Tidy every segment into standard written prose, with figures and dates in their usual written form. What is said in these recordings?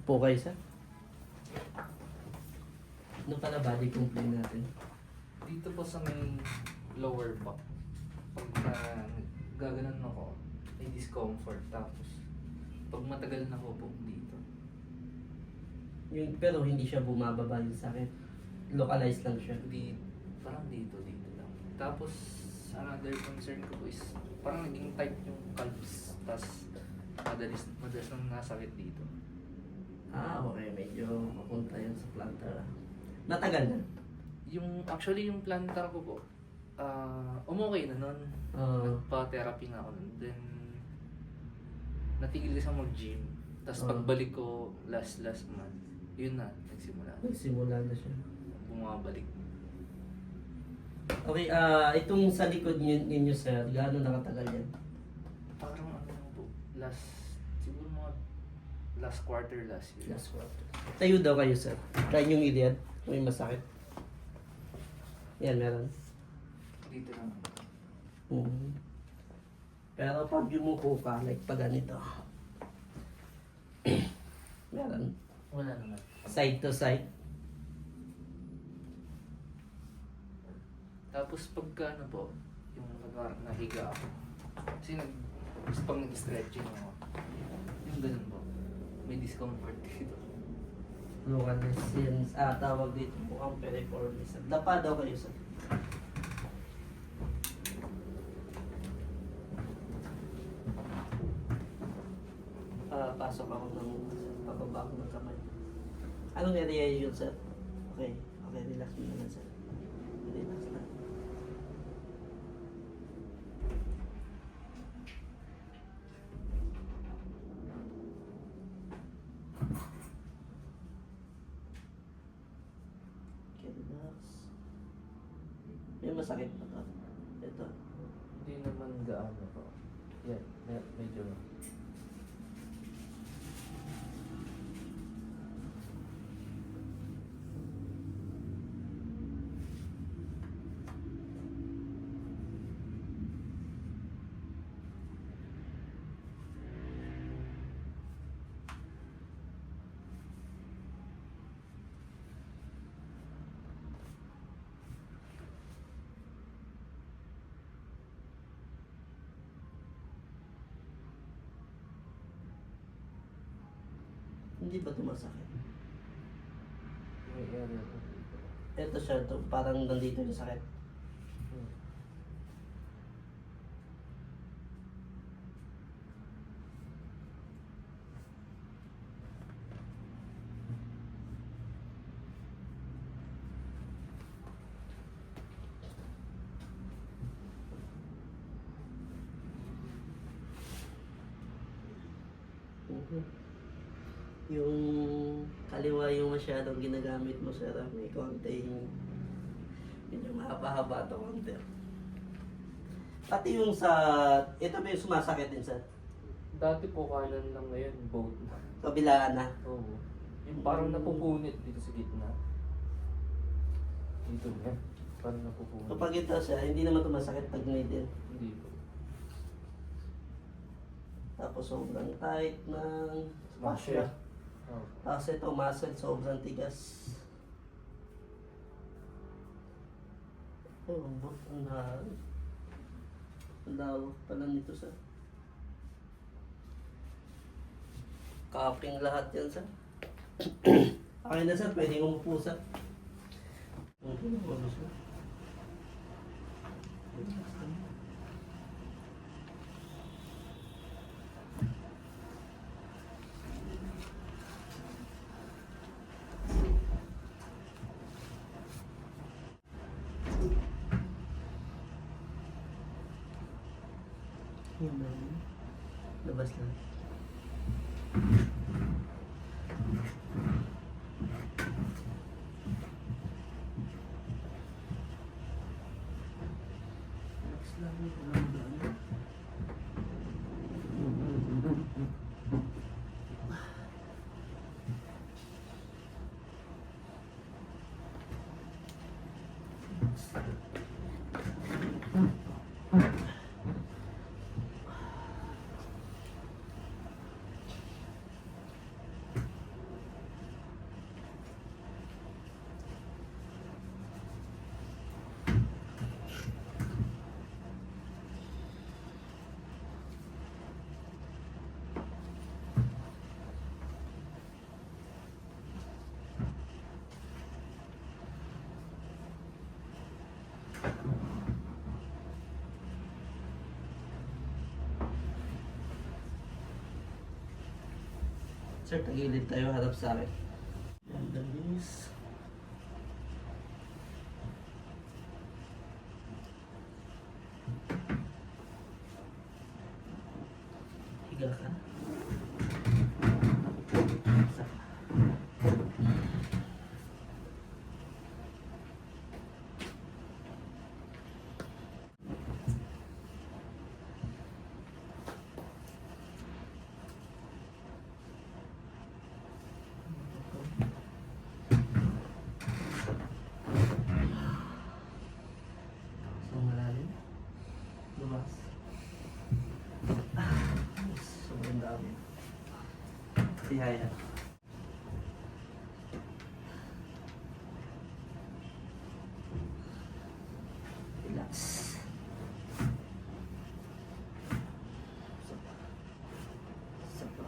Po kayo, sir. Ano pala body complaint natin? Dito po sa may lower back, pag gaganan ako, may discomfort. Tapos, pag matagal na ako po dito, Yung, pero hindi siya bumababa yung sakit. Localized lang siya. parang dito lang. Tapos, another concern ko po is, parang naging tight yung calves. Tapos, madalas nang nasakit dito. Ah, okay. Medyo mapunta yun sa plantar. Matagal na. Actually, yung plantar ko po, umokay na nun. Ah. Nagpa-therapy na ako nun. Then, natigil kasi mag-gym. Tapos Ah. pagbalik ko last month, yun na, nagsimula. Nagsimula na siya. Bumabalik. Okay, itong sa likod ninyo, sir, gaano nakatagal yan? Parang po, siguro mga last quarter last year. Last quarter. Tayo daw kayo, sir. Try yung iliad. May masakit. Yan, meron. Dito lang. Pero pag yumuko ka, like pag ganito. Meron. Wala naman. Side to side. Tapos pagka ano po, yung nahiga ako. Kasi pag nag-stretching ako, yung ganun po, may discomfort dito. Local resistance. Tawag dito mukhang piriformis. Dapa daw kayo, sir. Pasok ako ng pababa ako ng kamay. Anong area yun, sir? Okay. Okay, relax mo naman, sir. Relax lang. Okay, relax. May masakit pa to. Ito. Hindi naman gaano po. Yan, medyo. Hindi ba ito masakit? May area po dito. Ito siya, ito, parang nandito yung sakit. Yung kaliwa yung masyadong ginagamit mo, sir. May konting medyo mahaba-haba ito konti. Pati yung sa ito ba yung sumasakit din, sir? Dati po kanan lang, ngayon both na. Kabilaan na. Oo. Yung parang napupunit dito sa gitna. Dito nga. Parang napupunit. Kapag ito siya, hindi naman ito masakit pag middle. Hindi po. Tapos sobrang tight ng Fascia. fascia. Oo. Tapos ito muscle, sobrang tigas. Oh, ang lawak pala nito, sir. Cupping lahat yan, sir. Okay na, sir. Pwede umupo, sir. Okay na, wala, sir. Yan lang. Labas lang. Relax lang. Walang gana. Sir, tagilid tayo, harap sa akin. Yan, dalis. Higa ka. Isa pa. So, malalim. Lumas. Sobrang dami. Tihaya. Relax. Isa pa. Isa pa.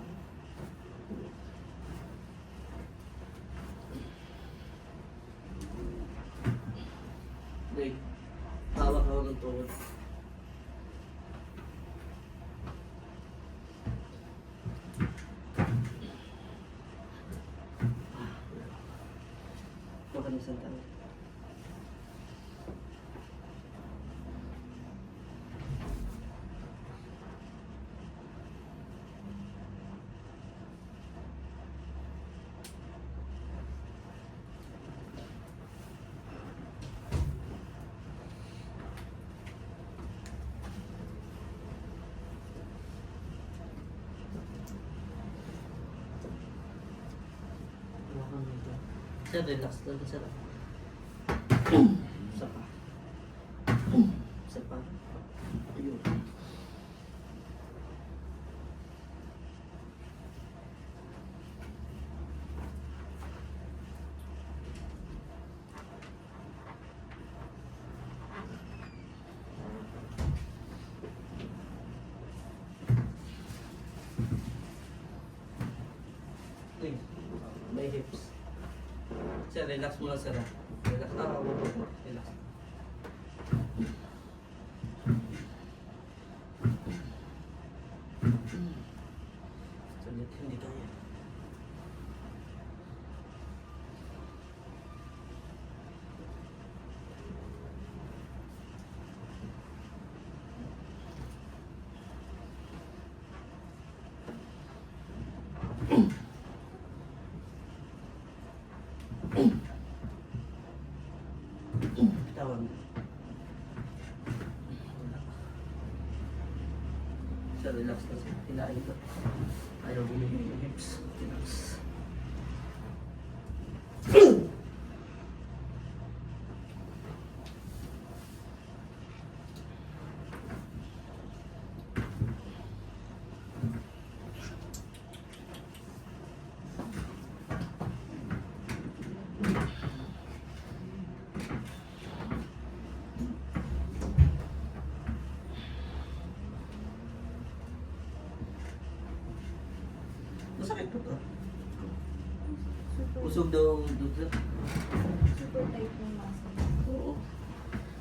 Break. Hawak ako ng tuhod. Baka ng isang tao. Sir, relax lang, sir. Isa pa. Isa pa. Ayun. Please. May hips. Sir, relax muna sir. Relax. Relax. Sulit, hindi kaya. Tawag. Sir, relax na sir. Hilain ko. Ayaw bumigay yung hips. Relax. Masakit po to. Usog daw duglat. Super tight ng muscle. Oo.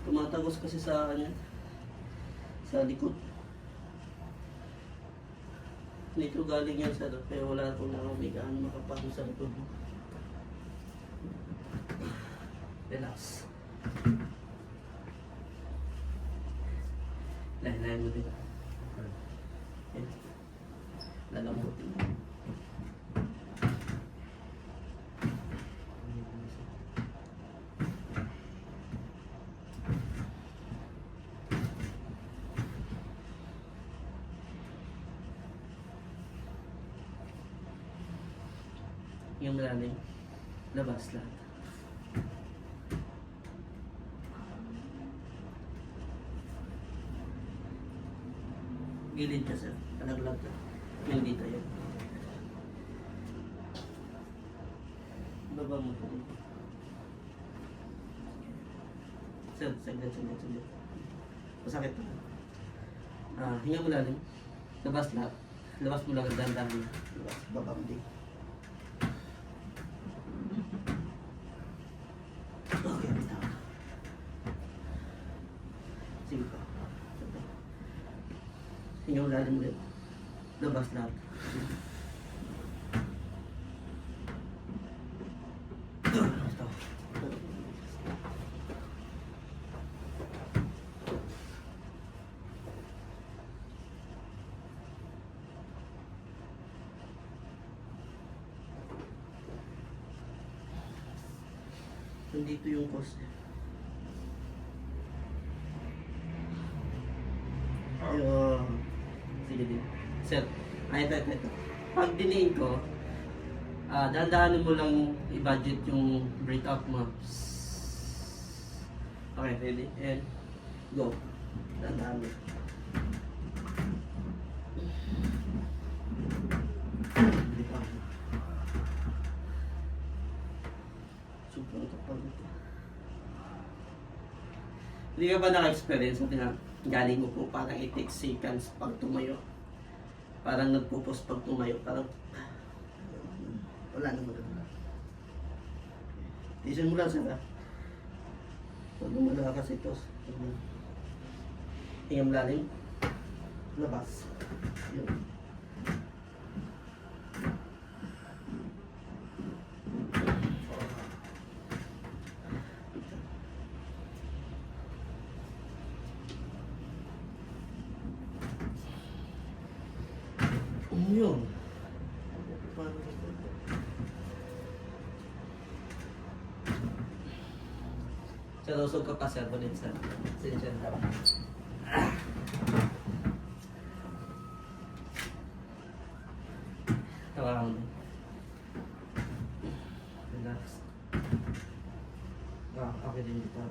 Tumatagos kasi sa kanya. Sa likod. Dito galing yan sa pero wala akong nakamigaan makapasok sa likod mo. Relax. Lahin-lahin mo din. Yan. Lalambutin mo. Yung malalim, labas lahat. Gilid ka sir, palaglag ka. Yung dito yun. Baba mo po dito. Sir, saglit. Masakit pa. Hinga mo lalim. Labas lahat. Labas mo lang, dandan mo. Labas, baba mo dito. Okay, bitaw. Sige pa. Hinga mo lalim ulit. Labas lahat. Nandito yung cause. Ayun. Sige din. Sir, ito. Pag diniin ko, dahan-dahanin mo lang i-budget yung breathe out mo. Okay, ready? And go. Dahan-dahan mo. Breathe out mo. Sobrang kapal ito. Hindi ka ba naka-experience na galing mo po parang 8 seconds pag tumayo? Parang nagpupos pag tumayo. Parang wala na maganda. Tiisin mo lang sila. Pag lumala kasi ito. Hingam lalim. Labas. Yun. Yun. Sa lusog ka pa, sir, ulit sa sinisyan ka. Tawakan mo. Relax. Okay din dito.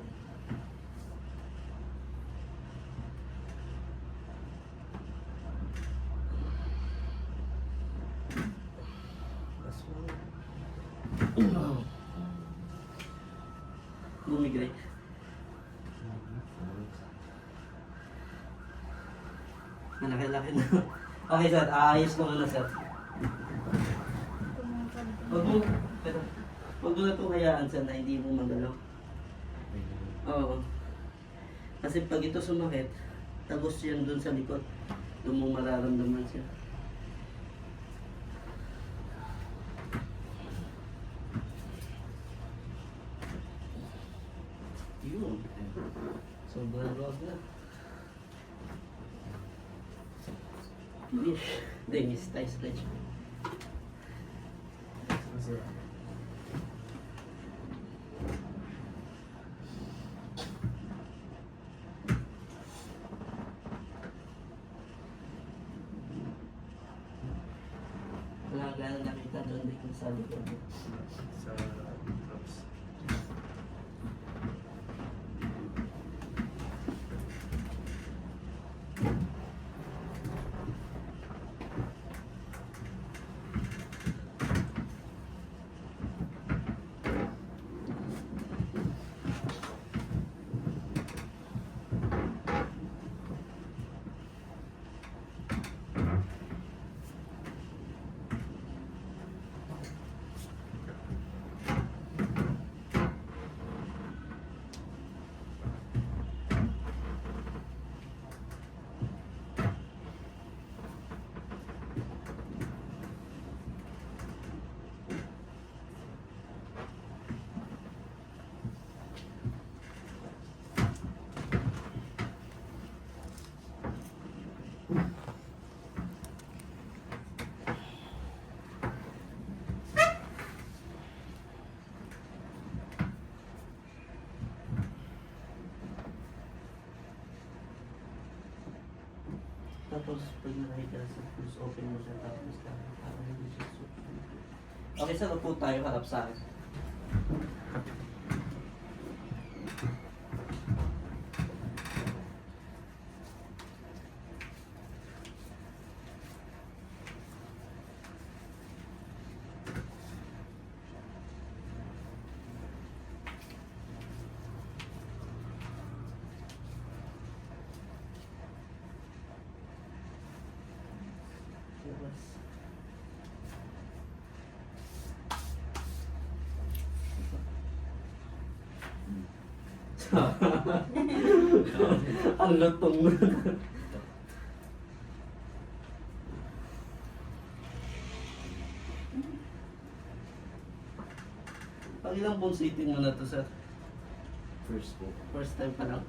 Bumigay. Malaki-laki na. Okay, sir. Ayos ko na, sir. Huwag mo na ito hayaan, sir, na hindi mo magalaw. Oo. Kasi pag ito sumakit, tagos yan dun sa likod. Doon mo mararamdaman siya. Yun. Sobrang road na. Finish. Dennis, tayo stretch. Wala gano'n nakita doon din sa likod. Sa props. Tapos, pag nakita sa close, open mo siya, tapos parang hindi siya super. Okay, sir, upo tayo, harap sa akin. Labas. Ang lutong mo. Pag ilang pong sitting mo na to, sir? First po. First time pa lang.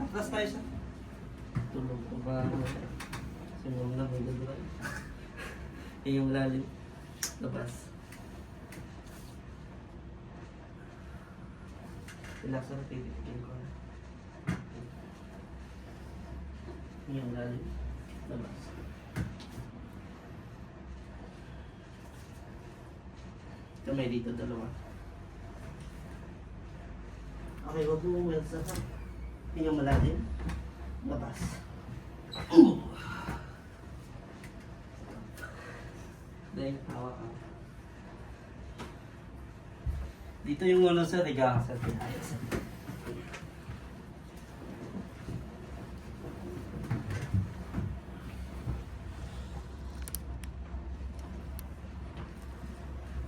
Atras tayo, sir. Tulog ko ba? Simula na, may gagawin. Yung lalim. Labas. Relax na, tititikin ko na. Yung lalim. Labas. Kamay dito, dalawa. Okay, huwag mo umelsa ka. Hinga malalim. Labas. Dahil, hawak ka. Dito yung ulo sa riga sa pinayos.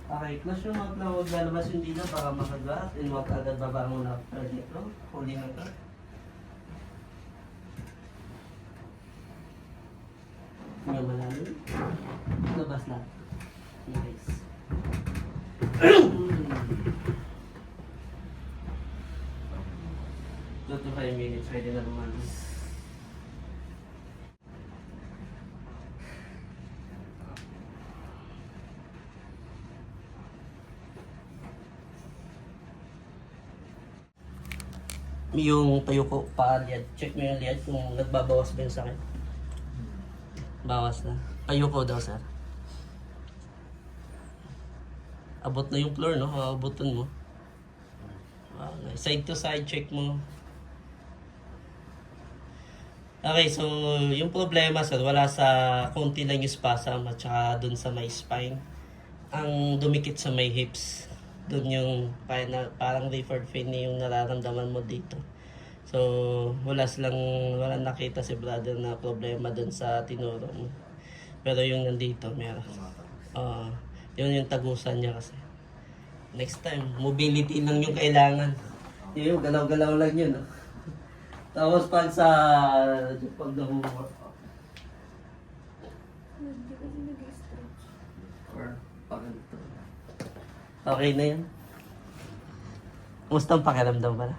Okay, close yung mouth na huwag lalabas yung dila para makagat and huwag agad babangon after dito. Huli na to. Yung malalim. Labas na. Nice. 2 to 5 minutes, pwede na lumalos. Yung tayo ko pa liad. Check mo yung liad kung nagbabawas ba yung sakit. Bawas na. Tayo ko daw, sir. Abot na yung floor, no? Abutan mo. Side to side, check mo. Okay, so yung problema, sir, wala sa konti lang yung spasm at saka dun sa may spine. Ang dumikit sa may hips. Dun yung parang referred pain yung nararamdaman mo dito. So, walang nakita si brother na problema dun sa tinuro mo. Pero yung nandito, meron. Yun yung tagusan niya kasi. Next time, mobility lang yung kailangan. Yung galaw-galaw lang yun. No? Tapos pag nag-workout. Hindi kasi nag-stretch. Or pag ito. Okay na yan. Kumusta ang pakiramdam pala?